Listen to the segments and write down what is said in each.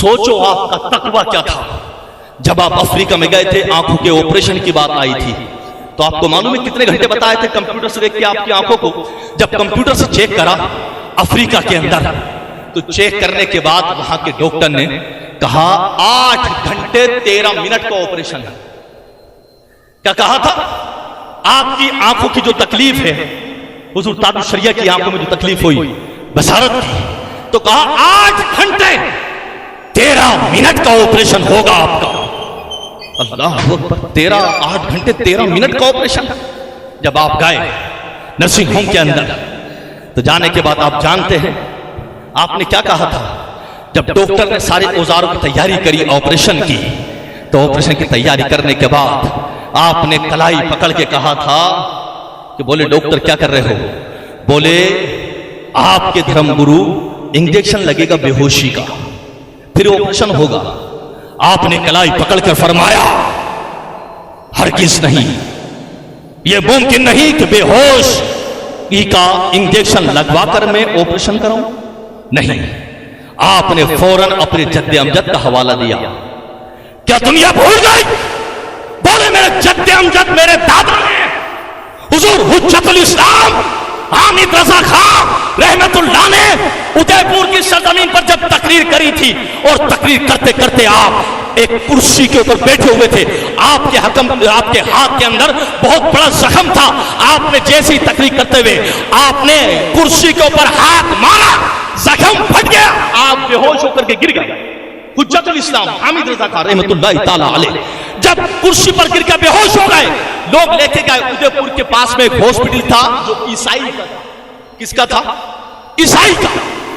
सोचो आपका तकवा क्या था। जब आप अफ्रीका में गए थे, आंखों के ऑपरेशन की बात आई थी, तो आपको मालूम है कितने घंटे बताए थे कंप्यूटर से देख के आपकी आंखों को? जब कंप्यूटर से चेक करा अफ्रीका के अंदर, तो चेक करने के बाद वहां के डॉक्टर ने कहा 8 घंटे 13 मिनट का ऑपरेशन है। क्या कहा था? आपकी आंखों की जो तकलीफ है, हुजूर ताबिश शरिया की आंखों में जो तकलीफ हुई बसारत थी, तो कहा 8 घंटे 13 मिनट का ऑपरेशन होगा आपका। अल्लाह अकबर, 8 घंटे 13 मिनट का ऑपरेशन। जब आप गए नर्सिंग होम के अंदर, तो जाने के बाद आप जानते हैं आपने क्या कहा था? जब डॉक्टर ने सारे औजारों की तैयारी करी ऑपरेशन की, तो ऑपरेशन की तैयारी करने के बाद आपने कलाई पकड़ के कहा था कि बोले डॉक्टर क्या कर रहे हो? बोले आपके धर्मगुरु इंजेक्शन लगेगा बेहोशी का, फिर ऑपरेशन होगा। आपने कलाई पकड़कर फरमाया हरगिज़ नहीं, यह मुमकिन नहीं कि बेहोश का इंजेक्शन लगवाकर मैं ऑपरेशन कराऊं। नहीं, आपने फौरन अपने जद्दे अमजद का हवाला दिया। क्या दुनिया भूल गई? बोले मेरे जद्दे अमजद, मेरे दादा ने हुजूर हुज्जतुल इस्लाम हामिद रजा खां रहमतुल्लाह ने उदयपुर की सरजमीन पर जब तकरीर करी थी, और तकरीर करते करते आप एक कुर्सी के ऊपर बैठे हुए थे, आपके हाथ के अंदर बहुत बड़ा जख्म था। आपने जैसे ही तकरीर करते हुए आपने कुर्सी के ऊपर हाथ मारा, जख्म फट गया, आप बेहोश होकर के गिर गए। हुज्जतुल इस्लाम हामिद रजा खां रहमतुल्लाह ताला अलैह जब कुर्सी पर गिर के बेहोश हो गए, लोग लेके गए उदयपुर के पास में एक हॉस्पिटल था जो ईसाई का था। किसका था? ईसाई का।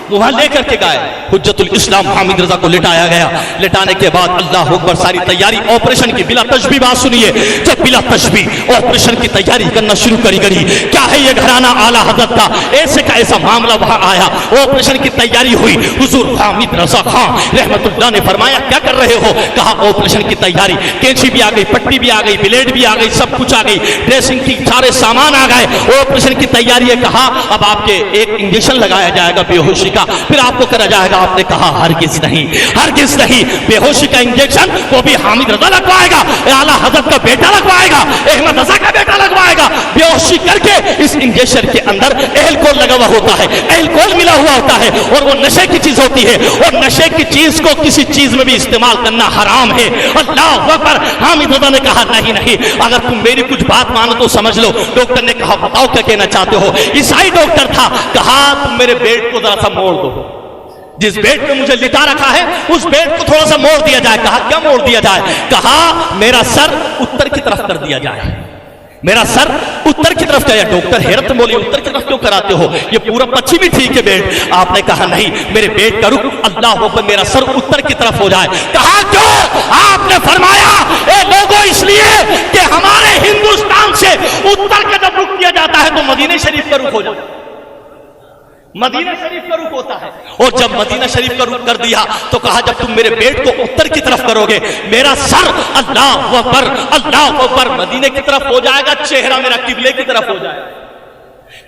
वहां लेकर के गए, हुज्जतुल इस्लाम हामिद रजा को लिटाया गया। लिटाने के बाद अल्लाह अकबर, सारी तैयारी ऑपरेशन की बिला तशबीह। बात सुनिए, जब बिला तशबीह ऑपरेशन की तैयारी करना शुरू करी गई, क्या है ये घराना आला हजरत का, ऐसे का ऐसा मामला वहां आया, ऑपरेशन की तैयारी हुई। हुजूर हामिद रजा खां रहमतुल्लाह ने फरमाया क्या कर रहे हो? कहा ऑपरेशन की तैयारी, कैंची भी आ गई, पट्टी भी आ गई, ब्लेड भी आ गई, सब कुछ आ गई, ड्रेसिंग की सारे सामान आ गए, ऑपरेशन की तैयारी है। कहा अब आपके एक इंजेक्शन लगाया जाएगा बेहोशी, फिर आपको करा जाएगा। आपने कहा हरगिज़ नहीं, हरगिज़ नहीं, बेहोशी का इंजेक्शन वो भी हामिद रजा लगवाएगा, आला हजरत का बेटा लगवाएगा, अहमद रजा का बेटा लगवाएगा। बेहोशी करके इस इंजेक्शन के अंदर एल्कोहल लगा हुआ होता है, एल्कोहल मिला हुआ होता है, और वो नशे की चीज होती है, और नशे की चीज को किसी चीज में भी इस्तेमाल करना हराम है। अल्लाह अकबर। हामिद रजा ने कहा नहीं नहीं, अगर तुम मेरी कुछ बात मानो तो समझ लो। डॉक्टर ने कहा बताओ क्या कहना चाहते हो? ईसाई डॉक्टर था। कहा तुम मेरे बेड को जरा सा मोड़ दो, जिस बेड पे मुझे लिटा रखा है उस बेड को थोड़ा सा मोड़ दिया जाए। कहा क्या मोड़ दिया जाए? कहा मेरा सर उत्तर की तरफ कर दिया जाए, मेरा सर उत्तर की तरफ जाए। डॉक्टर हैरत बोली उत्तर की तरफ क्यों कराते हो? ये पूरा पश्चिमी ठीक है बेड। आपने कहा नहीं, मेरे बेड का रुख अल्लाह अकबर, मेरा सर उत्तर की तरफ हो जाए। कहा क्यों? आपने फरमाया ए लोगों, इसलिए कि हमारे हिंदुस्तान से उत्तर का जब रुख किया जाता है तो मदीना शरीफ का रुख हो जाता है, मदीना शरीफ का रुख होता है। और जब मदीना शरीफ का रुख कर दिया तो कहा जब तुम मेरे बेड को उत्तर की तरफ करोगे, मेरा सर अल्लाह अकबर मदीने की तरफ हो जाएगा, चेहरा मेरा किबले की तरफ हो जाएगा,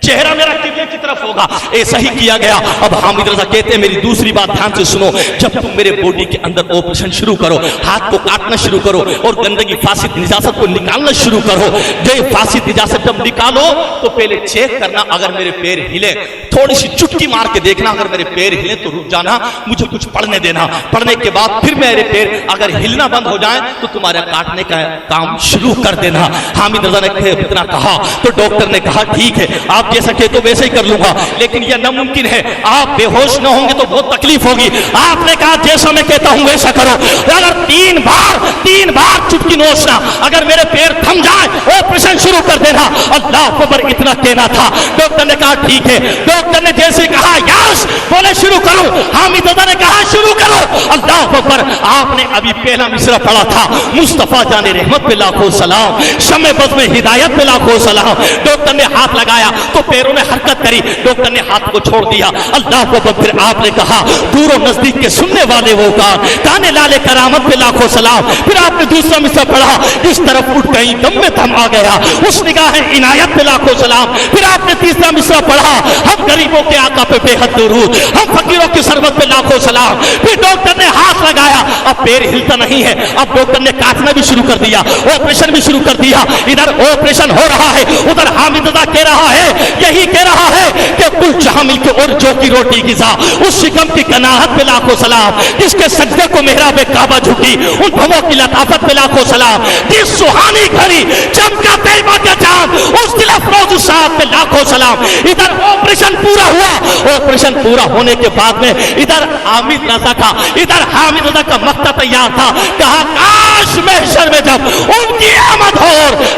चेहरा मेरा किबले की तरफ होगा। ऐसा ही किया गया। अब हामिद रजा कहते हैं मेरी दूसरी बात ध्यान से सुनो, जब तुम मेरे बॉडी के अंदर ऑपरेशन शुरू करो, हाथ को काटना शुरू करो और गंदगी फासिद निजासत को निकालना शुरू करो, ये फासिद निजासत जब निकालो तो पहले चेक करना, अगर मेरे पैर हिले थोड़ी सी चुटकी मार के देखना, अगर मेरे पैर हिले तो रुक जाना, मुझे कुछ पढ़ने देना, पढ़ने के बाद फिर मेरे पैर अगर हिलना बंद हो जाए तो तुम्हारा काटने का काम शुरू कर देना। हामिद रजा ने इतना कहा तो डॉक्टर ने कहा ठीक है, आप जैसा कहते हो वैसे ही कर लूंगा, लेकिन यह नामुमकिन है, आप बेहोश न होंगे तो बहुत तकलीफ होगी। आपने कहा जैसा मैं कहता हूं वैसा करो, अगर 3 बार चुटकी नोचना, अगर मेरे पैर थम जाए ऑपरेशन शुरू कर देना। अल्लाह अकबर, इतना कहना था। डॉक्टर ने कहा ठीक है। डॉक्टर ने जैसे कहा यस, बोले शुरू करो। हामिद रजा ने कहा शुरू करो। अल्लाह अकबर। आपने अभी पहला मिसरा पढ़ा था, मुस्तफा जाने रहमत पे लाखों सलाम, शमे बज़ में हिदायत पे लाखों सलाम। डॉक्टर ने हाथ लगाया तो पैरों में हरकत करी, डॉक्टर ने हाथ को छोड़ दिया। अल्लाह अकबर। फिर आपने कहा दूर नजदीक के सुनने वाले वो कान, काने लाले करामत पे लाखों सलाम। फिर आपने दूसरा मिसरा पढ़ा, इस तरफ उठ गई, दम में दम आ गया, उस निगाह इनायत पे लाखों सलाम। फिर आपने तीसरा मिसरा पढ़ा, हम गरीबों के आका पे बेहद दुरूद, हम फकीरों की सरबत पे लाखों सलाम। फिर डॉक्टर ने हाथ लगाया, अब पैर हिलता नहीं है, अब डॉक्टर ने काटना भी शुरू कर दिया, ऑपरेशन भी शुरू कर दिया। इधर ऑपरेशन हो रहा है, उधर हामिद रजा कह रहा है, यही कह रहा है कि कुल जहां मिलके और जो की रोटी गिजा, उस शिकम की कनाहत पे लाखों सलाम, जिसके सजदे को मेहराब काबा झुकी, उन भवों की लताफत पे लाखों सलाम। जिस सुहानी घड़ी चमका तैयबा का चांद, उस दिल अफरोज साहब पे लाखों सलाम। इधर ऑपरेशन पूरा हुआ, ऑपरेशन पूरा होने के बाद में इधर हामिद रजा का, इधर हामिद रजा का मक्ता तैयार था। कहा काश महशर में जब उनकी आमद हो,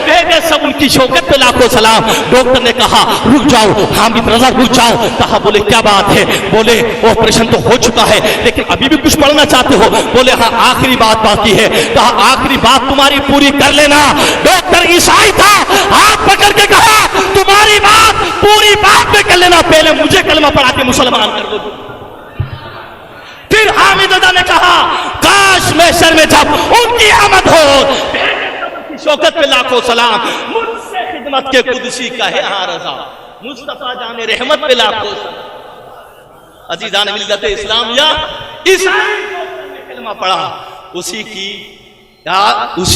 भेजे सब उनकी शौकत पे लाखों सलाम। डॉक्टर ने कहा रुक जाओ हामिद रजा, रुक जाओ। कहा बोले क्या बात है? बोले ऑपरेशन तो हो चुका है, लेकिन अभी भी कुछ पढ़ना चाहते हो? बोले हाँ आखिरी बात बाकी है। कहा आखिरी बात तुम्हारी पूरी कर लेना। डॉक्टर ईसाई था, हाथ पकड़ के कहा तुम्हारी बात पूरी बात में कर लेना, पहले मुझे कलमा पढ़ा के मुसलमान कर दो। फिर हामिद रजा ने कहा काश महशर में जब उनकी आमद हो, शौकत पे लाखों सलाम, मुझसे खिदमत के कुदसी कहे हाँ रजा, मुस्तफा जाने रहमत पे लाखों सलाम। अजीजान मिल्लत इस्लामिया, इस कलमा पढ़ा, उसी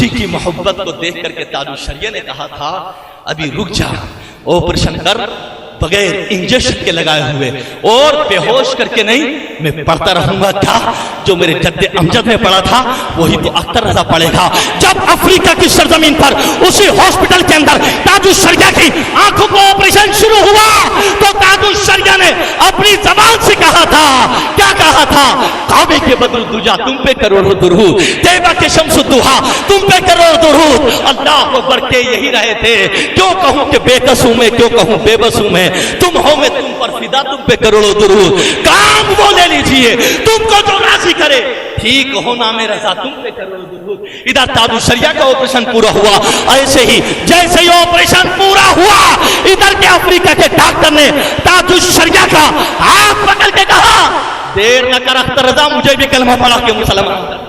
की मोहब्बत को देख करके ताजु शरिया ने कहा था अभी रुक जा, ऑपरेशन कर बगैर इंजेक्शन के लगाए हुए, और बेहोश करके नहीं, मैं पढ़ता रहूंगा क्या जो मेरे जद्दे अमजद में पढ़ा था वही तो अख्तर रजा पढ़ेगा। जब अफ्रीका की सरजमीन पर उसी हॉस्पिटल के अंदर ताजुश शरिया की आंखों को ऑपरेशन शुरू हुआ, तो ताजुश शरिया ने अपनी जबान से कहा था, क्या कहा था? काबे के बदर दुजा तुम पे करोड़ों दुरूद, तैयबा के शम्स दुहा तुम पे करोड़ों दुरूद। अल्लाह अकबर के यही रहे थे, क्यों कहूं कि बेकस हूं मैं, क्यों कहूं बेबस हूं मैं, तुम हो मैं तुम पर फिदा, तुम पे करोड़ों दुरूद। काम वो ले लीजिए तुमको जो राजी करे, ठीक हो ना मेरा रजा, तुम पे करोड़ों दुरूद। इधर ताजुश शरिया का ऑपरेशन पूरा हुआ, ऐसे ही जैसे ही ऑपरेशन पूरा हुआ, इधर के अफ्रीका के डॉक्टर ने ताजुश शरिया का हाथ पकड़ के कहा देर न कर अख्तर रजा, मुझे भी कलमा पढ़ा के मुसलमान कर।